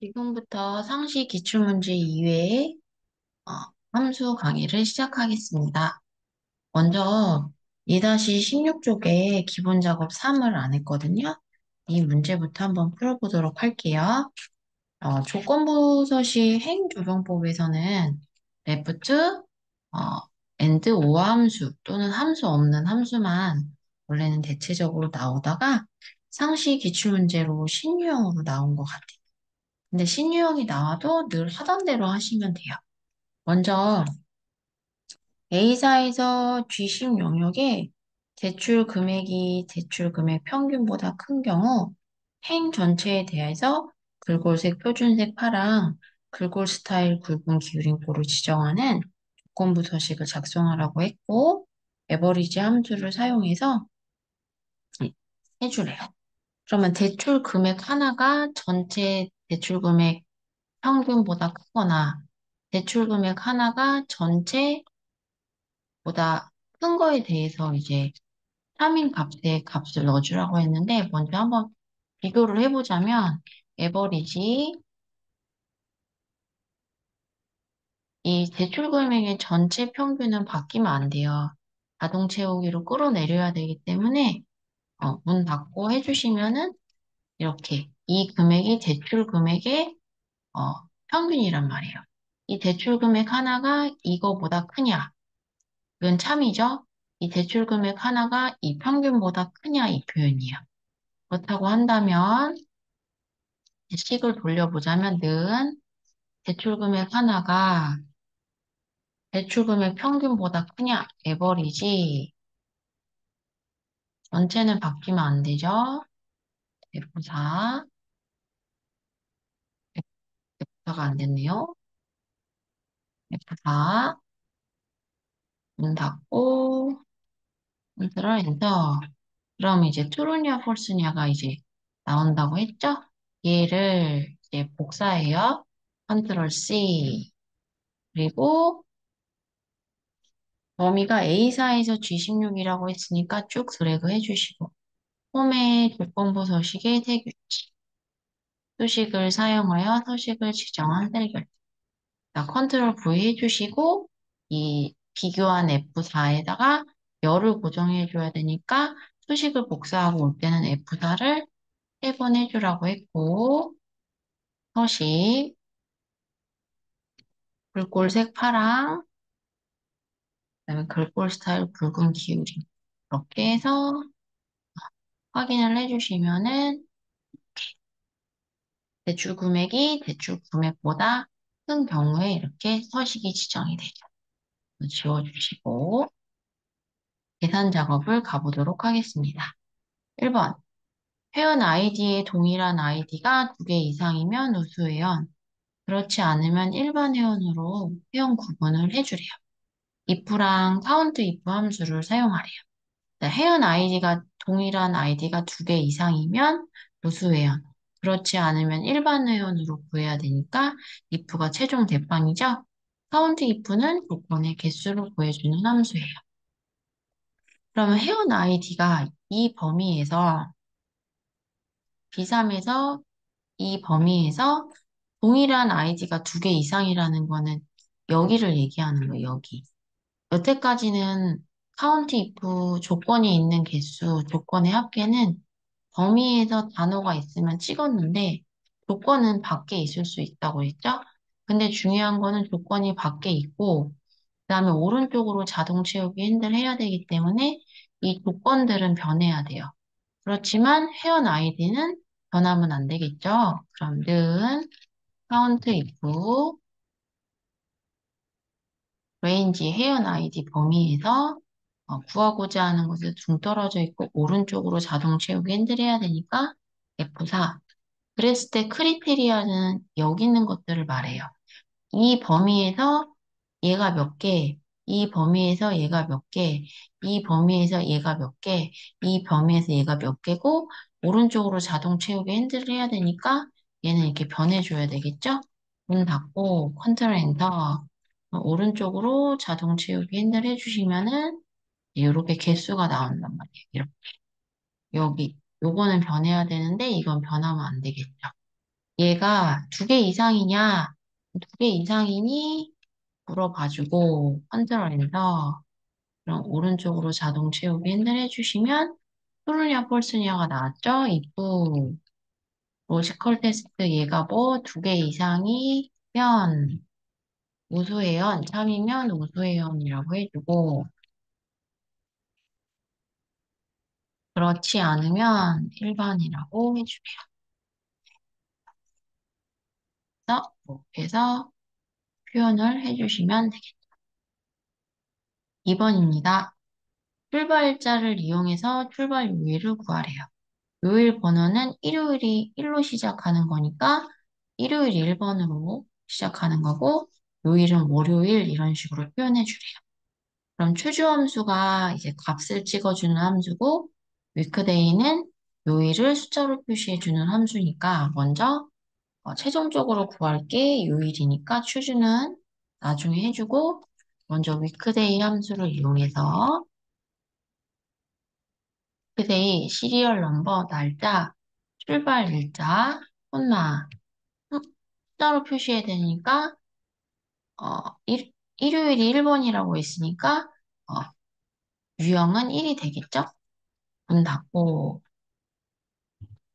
지금부터 상시 기출문제 2회의 함수 강의를 시작하겠습니다. 먼저 2-16쪽에 기본 작업 3을 안 했거든요. 이 문제부터 한번 풀어보도록 할게요. 조건부 서식 행조정법에서는 left, 어, and, 오함수 또는 함수 없는 함수만 원래는 대체적으로 나오다가 상시 기출문제로 신유형으로 나온 것 같아요. 근데 신유형이 나와도 늘 하던 대로 하시면 돼요. 먼저 A사에서 G10 영역에 대출 금액이 대출 금액 평균보다 큰 경우 행 전체에 대해서 글꼴색, 표준색 파랑, 글꼴 스타일, 굵은 기울임꼴을 지정하는 조건부 서식을 작성하라고 했고 에버리지 함수를 사용해서 해주래요. 그러면 대출 금액 하나가 전체 대출 금액 평균보다 크거나 대출 금액 하나가 전체보다 큰 거에 대해서 이제 3인 값의 값을 넣어주라고 했는데 먼저 한번 비교를 해보자면 에버리지 이 대출 금액의 전체 평균은 바뀌면 안 돼요. 자동 채우기로 끌어내려야 되기 때문에 문 닫고 해주시면은 이렇게 이 금액이 대출 금액의 어, 평균이란 말이에요. 이 대출 금액 하나가 이거보다 크냐? 이건 참이죠? 이 대출 금액 하나가 이 평균보다 크냐 이 표현이에요. 그렇다고 한다면 식을 돌려보자면 는 대출 금액 하나가 대출 금액 평균보다 크냐 에버리지 전체는 바뀌면 안 되죠. F4 F4가 안 됐네요. F4 문 닫고 컨트롤 엔터 그럼 이제 트루냐 폴스냐가 이제 나온다고 했죠? 얘를 이제 복사해요. 컨트롤 C. 그리고 범위가 A사에서 G16이라고 했으니까 쭉 드래그 해주시고 홈의 조건부 서식의 대규칙 수식을 사용하여 서식을 지정한 셀 결정. 자, 컨트롤 V 해주시고 이 비교한 F4에다가 열을 고정해줘야 되니까 수식을 복사하고 올 때는 F4를 3번 해주라고 했고 서식 글꼴색 파랑 그다음에 글꼴 스타일 굵은 기울임 이렇게 해서 확인을 해주시면은 대출 금액이 대출 금액보다 큰 경우에 이렇게 서식이 지정이 되죠. 지워주시고 계산 작업을 가보도록 하겠습니다. 1번 회원 아이디의 동일한 아이디가 2개 이상이면 우수회원 그렇지 않으면 일반 회원으로 회원 구분을 해주래요. if랑 count if 함수를 사용하래요. 네, 회원 아이디가 동일한 아이디가 2개 이상이면 무수 회원. 그렇지 않으면 일반 회원으로 구해야 되니까 if가 최종 대빵이죠. 카운트 if는 조건의 개수를 구해주는 함수예요. 그러면 회원 아이디가 이 범위에서 B3에서 이 범위에서 동일한 아이디가 2개 이상이라는 거는 여기를 얘기하는 거예요, 여기. 여태까지는 카운트 if 조건이 있는 개수, 조건의 합계는 범위에서 단어가 있으면 찍었는데 조건은 밖에 있을 수 있다고 했죠? 근데 중요한 거는 조건이 밖에 있고 그다음에 오른쪽으로 자동 채우기 핸들 해야 되기 때문에 이 조건들은 변해야 돼요. 그렇지만 회원 아이디는 변하면 안 되겠죠? 그럼 는 count if range 회원 아이디 범위에서 구하고자 하는 것을 둥 떨어져 있고 오른쪽으로 자동 채우기 핸들 해야 되니까 F4 그랬을 때 크리테리아는 여기 있는 것들을 말해요. 이 범위에서 얘가 몇 개, 이 범위에서 얘가 몇 개, 이 범위에서 얘가 몇 개, 이 범위에서 얘가 몇 개고, 오른쪽으로 자동 채우기 핸들을 해야 되니까 얘는 이렇게 변해줘야 되겠죠? 문 닫고 컨트롤 엔터 오른쪽으로 자동 채우기 핸들 해주시면은 이렇게 개수가 나온단 말이에요. 이렇게 여기 요거는 변해야 되는데 이건 변하면 안 되겠죠? 얘가 두 개 이상이냐, 두 개 이상이니 물어봐주고 컨트롤해서 그럼 오른쪽으로 자동 채우기 핸들 해주시면 트루냐 폴스냐가 나왔죠? 이쁘. 로지컬 테스트 얘가 뭐 두 개 이상이면 우수회원, 참이면 우수회원이라고 해주고 그렇지 않으면 일반이라고 해주세요. 그래서 이렇게 해서 표현을 해주시면 되겠습니다. 2번입니다. 출발자를 이용해서 출발 요일을 구하래요. 요일 번호는 일요일이 1로 시작하는 거니까 일요일 1번으로 시작하는 거고 요일은 월요일 이런 식으로 표현해 주래요. 그럼 추주 함수가 이제 값을 찍어주는 함수고 위크데이는 요일을 숫자로 표시해 주는 함수니까 먼저 최종적으로 구할 게 요일이니까 추주는 나중에 해주고 먼저 위크데이 함수를 이용해서 위크데이 시리얼 넘버 날짜 출발 일자 콤마 숫자로 표시해야 되니까 일요일이 1번이라고 했으니까 어, 유형은 1이 되겠죠? 문 닫고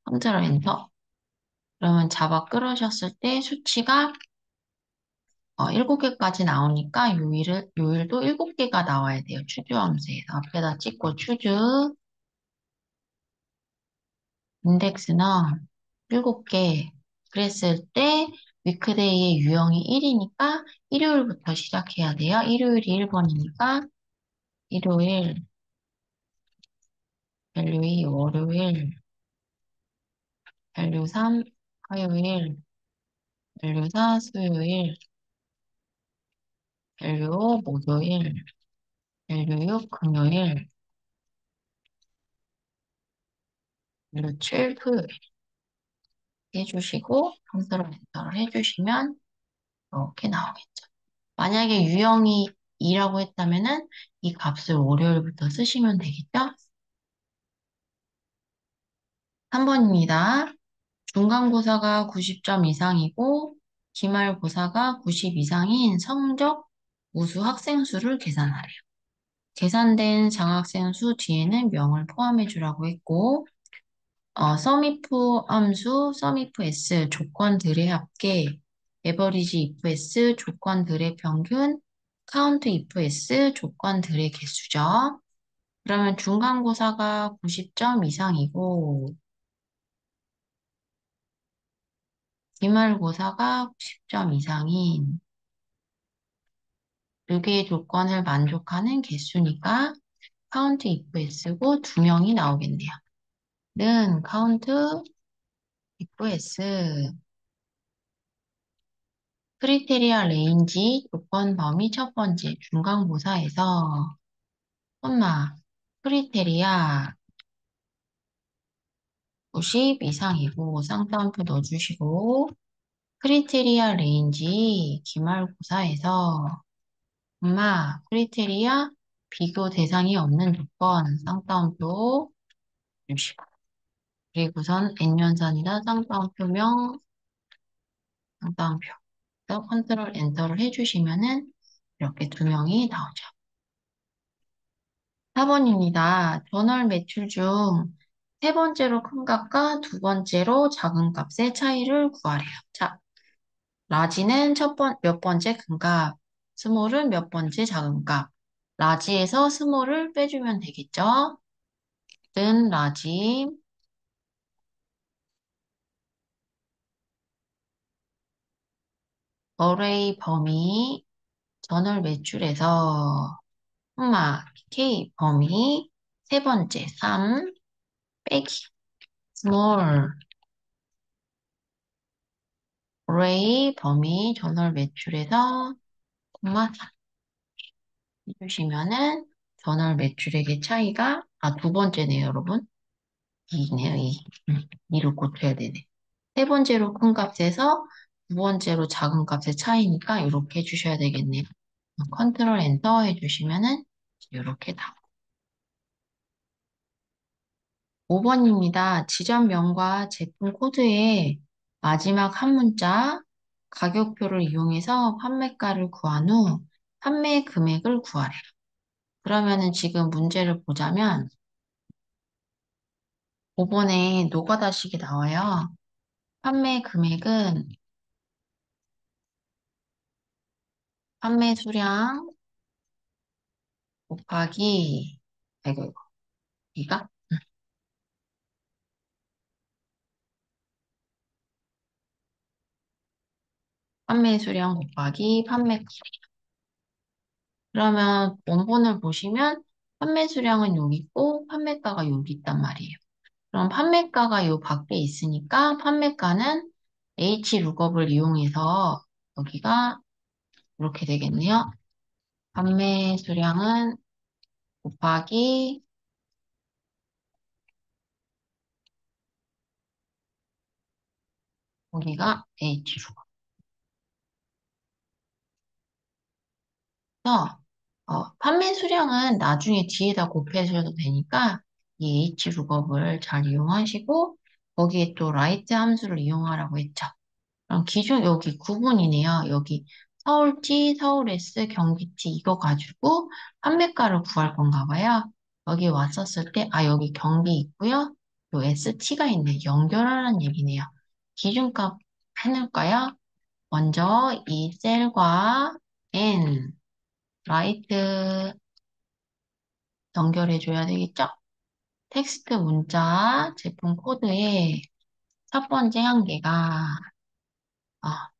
컨트롤 엔터. 그러면 자바 끌으셨을 때 수치가 7개까지 나오니까 요일도 7개가 나와야 돼요. 추주함수에서. 앞에다 찍고 추주, 인덱스는 7개. 그랬을 때 위크데이의 유형이 1이니까 일요일부터 시작해야 돼요. 일요일이 1번이니까 일요일, 밸류 2, 월요일, 밸류 3, 화요일, 밸류 4, 수요일, 밸류 5, 목요일, 밸류 6, 금요일, 밸류 7, 토요일 해주시고 컨트롤 엔터를 해주시면 이렇게 나오겠죠. 만약에 유형이 2라고 했다면은 이 값을 월요일부터 쓰시면 되겠죠? 3번입니다. 중간고사가 90점 이상이고 기말고사가 90 이상인 성적 우수 학생 수를 계산하래요. 계산된 장학생 수 뒤에는 명을 포함해 주라고 했고 서미프 함수, 서미프 S 조건들의 합계, 에버리지 if S 조건들의 평균, 카운트 if S 조건들의 개수죠. 그러면 중간고사가 90점 이상이고 기말고사가 90점 이상인 두 개의 조건을 만족하는 개수니까 카운트 if S고 두 명이 나오겠네요. 는 카운트 if S 크리테리아 레인지 조건 범위 첫 번째 중간고사에서 콤마 크리테리아 90 이상이고 쌍따옴표 넣어주시고 크리테리아 레인지 기말고사에서 콤마 크리테리아 비교 대상이 없는 조건 쌍따옴표 주시고 그리고선 n연산이다 쌍따옴표명 쌍따옴표 그래서 컨트롤 엔터를 해주시면은 이렇게 두 명이 나오죠. 4번입니다. 전월 매출 중 세 번째로 큰 값과 두 번째로 작은 값의 차이를 구하래요. 자, 라지는 몇 번째 큰 값, 스몰은 몇 번째 작은 값. 라지에서 스몰을 빼주면 되겠죠? 는 라지, 어레이 범위, 전월 매출에서 K 범위, 세 번째 3, 빼기, 스몰, 어레이 범위, 전월 매출에서 콤마 해주시면은 전월 매출액의 차이가, 두 번째네요, 여러분. 2네요, 2. 2로 고쳐야 되네. 세 번째로 큰 값에서 두 번째로 작은 값의 차이니까 이렇게 해주셔야 되겠네요. 컨트롤 엔터 해주시면은 이렇게 나와요. 5번입니다. 지점명과 제품 코드에 마지막 한 문자, 가격표를 이용해서 판매가를 구한 후 판매 금액을 구하래요. 그러면은 지금 문제를 보자면 5번에 노가다식이 나와요. 판매 금액은 판매 수량 곱하기, 아이고, 이가? 판매 수량 곱하기 판매 가. 그러면 원본을 보시면 판매 수량은 여기 있고 판매가가 여기 있단 말이에요. 그럼 판매가가 요 밖에 있으니까 판매가는 H룩업을 이용해서 여기가 이렇게 되겠네요. 판매 수량은 곱하기 여기가 H룩업. 그래서 판매 수량은 나중에 뒤에다 곱해주셔도 되니까 이 H룩업을 잘 이용하시고 거기에 또 라이트 함수를 이용하라고 했죠. 그럼 기준 여기 구분이네요. 여기 서울T, 서울S, 경기T 이거 가지고 판매가를 구할 건가 봐요. 여기 왔었을 때, 여기 경기 있고요. 요 ST가 있네. 연결하라는 얘기네요. 기준값 해놓을까요? 먼저 이 셀과 N, 라이트 연결해줘야 되겠죠? 텍스트 문자 제품 코드의 첫 번째 한계가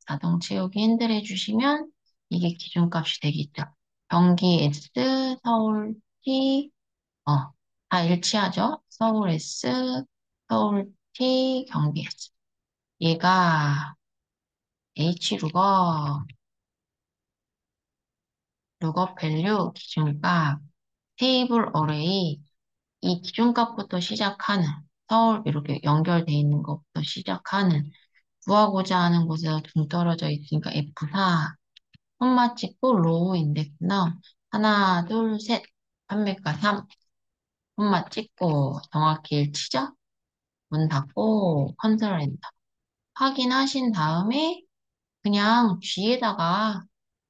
자동 채우기 핸들 해주시면 이게 기준값이 되겠죠. 경기 S, 서울 T, 다 일치하죠? 서울 S, 서울 T, 경기 S. 얘가 H 룩업 밸류 기준값, 테이블 어레이, 이 기준값부터 시작하는, 서울 이렇게 연결돼 있는 것부터 시작하는, 구하고자 하는 곳에서 동떨어져 있으니까 F4, 콤마 찍고 로우 인덱스 나 하나, 둘, 셋, 판매가 3, 콤마 찍고 정확히 일치죠? 문 닫고 컨트롤 엔터. 확인하신 다음에 그냥 뒤에다가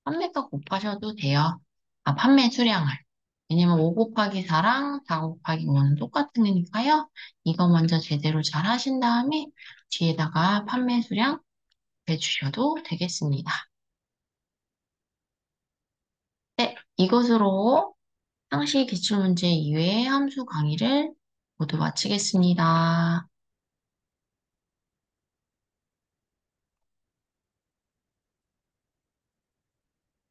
판매가 곱하셔도 돼요. 판매 수량을. 왜냐면 5 곱하기 4랑 4 곱하기 5는 똑같은 거니까요. 이거 먼저 제대로 잘 하신 다음에 뒤에다가 판매 수량 해주셔도 되겠습니다. 네, 이것으로 상시 기출문제 이외의 함수 강의를 모두 마치겠습니다.